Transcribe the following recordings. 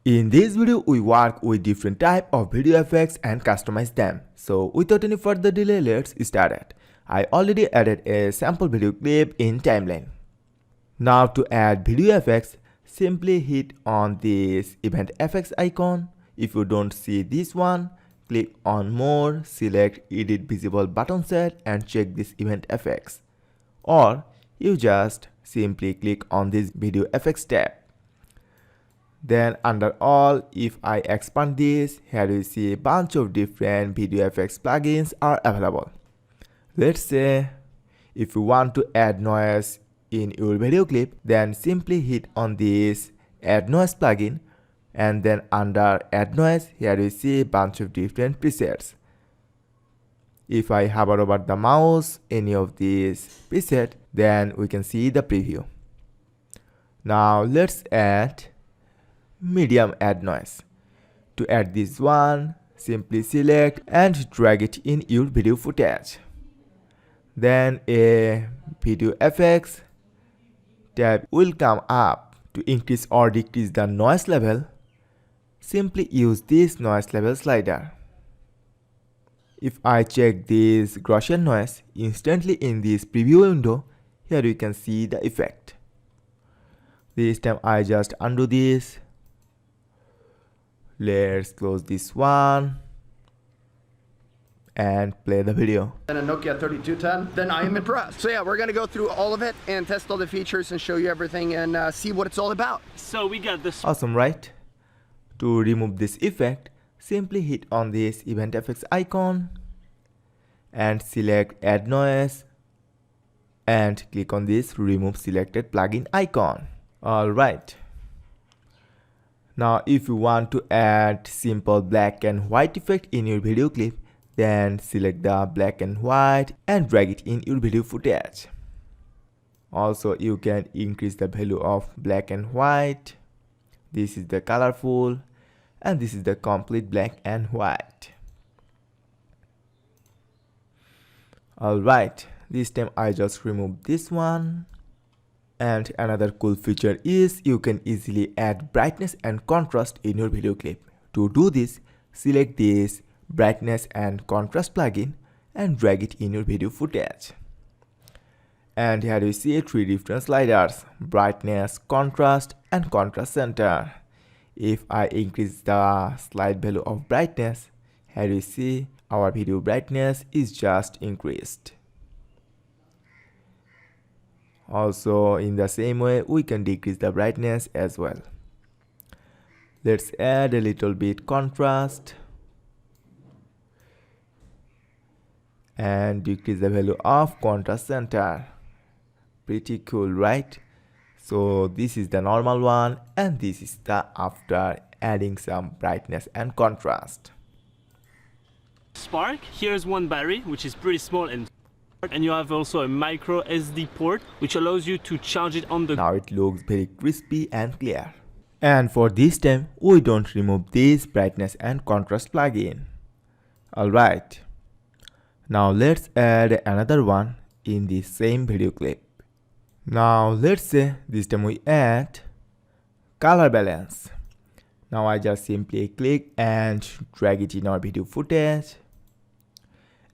In this video, we work with different type of video effects and customize them. So without any further delay, let's start it. I already added a sample video clip in timeline. Now to add video effects, simply hit on this event effects icon. If you don't see this one, click on more, select edit visible button set and check this event effects. Or you just simply click on this video effects tab. Then under all, if I expand this, here you see a bunch of different video effects plugins are available. Let's say if you want to add noise in your video clip, then simply hit on this add noise plugin, and then under add noise, here you see a bunch of different presets. If I hover over the mouse, any of these presets, then we can see the preview. Now let's add medium add noise. To add this one, simply select and drag it in your video footage. Then a video effects tab will come up. To increase or decrease the noise level, simply use this noise level slider. If I check this Gaussian noise, instantly in this preview window, here you can see the effect. This time I just undo this. Let's close this one and play the video. And a Nokia 3210, then I am impressed. So yeah, we're gonna go through all of it and test all the features and show you everything and see what it's all about. So we got this. Awesome, right? To remove this effect, simply hit on this event effects icon and select add noise and click on this remove selected plugin icon. Alright. Now if you want to add simple black and white effect in your video clip, then select the black and white and drag it in your video footage. Also you can increase the value of black and white. This is the colorful and this is the complete black and white. Alright, this time I just remove this one. And another cool feature is you can easily add brightness and contrast in your video clip. To do this, select this brightness and contrast plugin and drag it in your video footage. And here you see three different sliders: brightness, contrast and contrast center. If I increase the slide value of brightness, here you see our video brightness is just increased. Also in the same way we can decrease the brightness as well. Let's add a little bit contrast and decrease the value of contrast center. Pretty cool, right? So this is the normal one and this is the after adding some brightness and contrast. Spark. Here's one battery, which is pretty small, and you have also a micro SD port, which allows you to charge it on the. Now it looks very crispy and clear. And for this time, we don't remove this brightness and contrast plugin. Alright. Now let's add another one in the same video clip. Now let's say this time we add color balance. Now I just simply click and drag it in our video footage.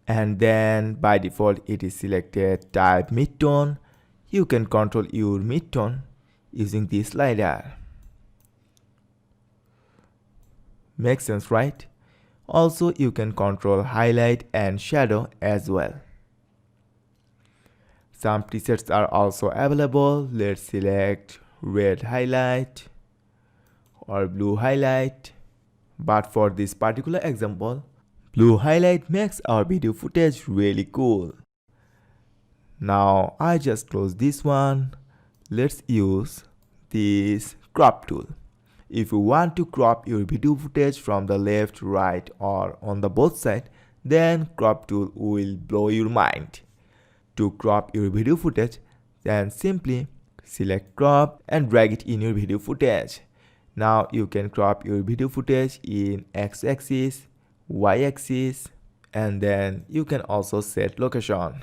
And then by default it is selected type midtone. You can control your midtone using this slider. Makes sense, right? Also you can control highlight and shadow as well. Some presets are also available. Let's select red highlight or blue highlight. But for this particular example, blue highlight makes our video footage really cool. Now I just close this one. Let's use this crop tool. If you want to crop your video footage from the left, right or on the both side, then crop tool will blow your mind. To crop your video footage, then simply select crop and drag it in your video footage. Now you can crop your video footage in x-axis, y-axis, and then you can also set location.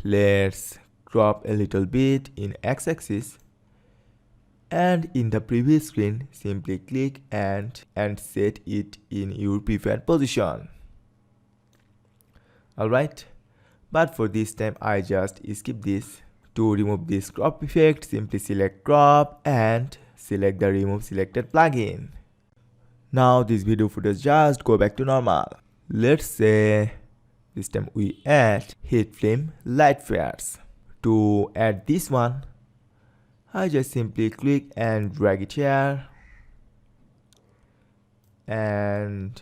Let's crop a little bit in x-axis And in the preview screen, simply click and set it in your preferred position. Alright, but for this time I just skip this. To remove this crop effect, simply select crop and select the remove selected plugin. Now this video footage just go back to normal. Let's say this time we add heat flame light flares. To add this one, I just simply click and drag it here, and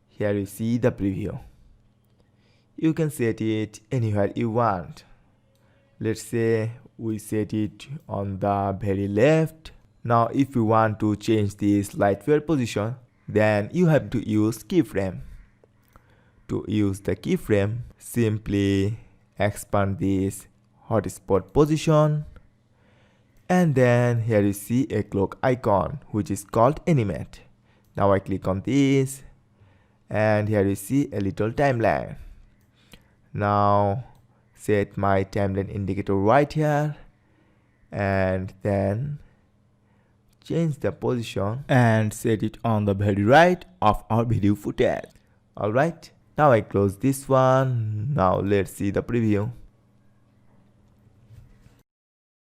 here you see the preview. You can set it anywhere you want. Let's say we set it on the very left. Now if you want to change this light flare position, then you have to use keyframe. To use the keyframe, simply expand this hotspot position, and then here you see a clock icon which is called animate. Now I click on this, and here you see a little timeline. Now set my timeline indicator right here, and then change the position and set it on the very right of our video footage. Alright, now I close this one. Now let's see the preview.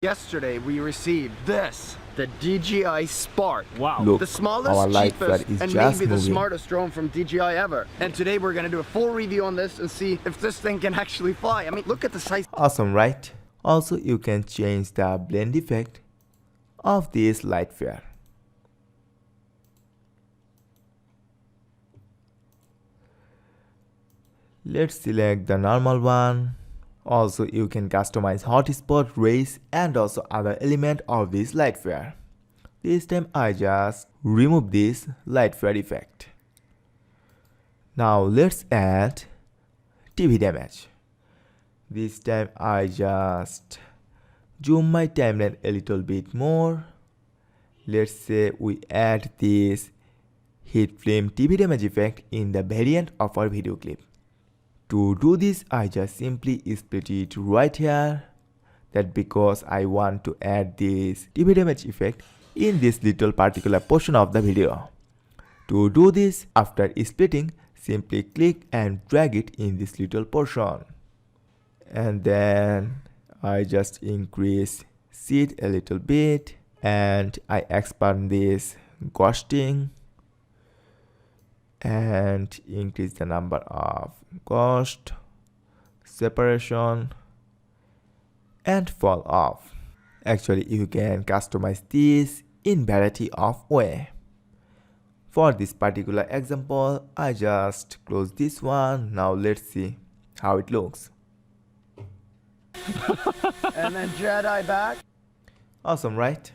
Yesterday we received this, the DJI Spark. Wow. Look, The smallest, our light flare cheapest, is and just maybe the moving. smartest drone from DJI ever. And today we're gonna do a full review on this and see if this thing can actually fly. I mean, look at the size. Awesome, right? Also, you can change the blend effect of this light flare. Let's select the normal one. Also, you can customize hotspot, rays, and also other element of this light flare. This time I just remove this light flare effect. Now let's add TV damage. This time I just zoom my timeline a little bit more. Let's say we add this heat flame TV damage effect in the variant of our video clip. To do this, I just simply split it right here. That's because I want to add this TV damage effect in this little particular portion of the video. To do this, after splitting, simply click and drag it in this little portion. And then I just increase seed a little bit, and I expand this ghosting and increase the number of ghost, separation, and fall off. Actually, you can customize this in variety of way. For this particular example, I just close this one. Now let's see how it looks. And then Jedi back. Awesome, right?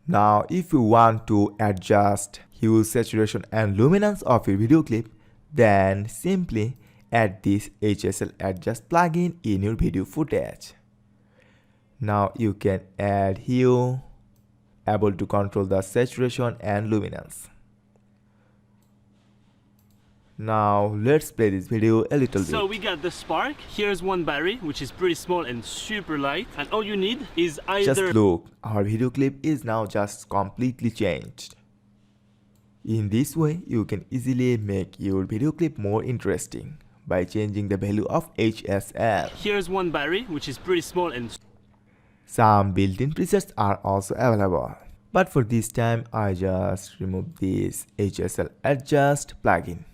Now, if you want to adjust hue, saturation, and luminance of your video clip, then simply add this HSL adjust plugin in your video footage. Now you can add hue, able to control the saturation and luminance. Now let's play this video a little bit. So we got the Spark. Here's one battery, which is pretty small and super light. And all you need is either... Just look, our video clip is now just completely changed. In this way, you can easily make your video clip more interesting by changing the value of HSL. Here's one battery, which is pretty small and... Some built-in presets are also available. But for this time, I just remove this HSL adjust plugin.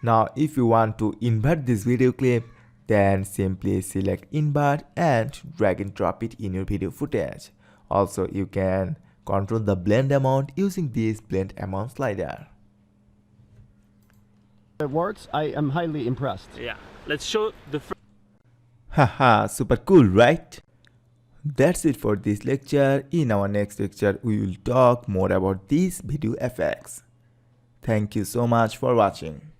Now if you want to invert this video clip, then simply select invert and drag and drop it in your video footage. Also, you can control the blend amount using this blend amount slider. It works. I am highly impressed. Yeah. Let's show the... Haha, super cool, right? That's it for this lecture. In our next lecture, we will talk more about these video effects. Thank you so much for watching.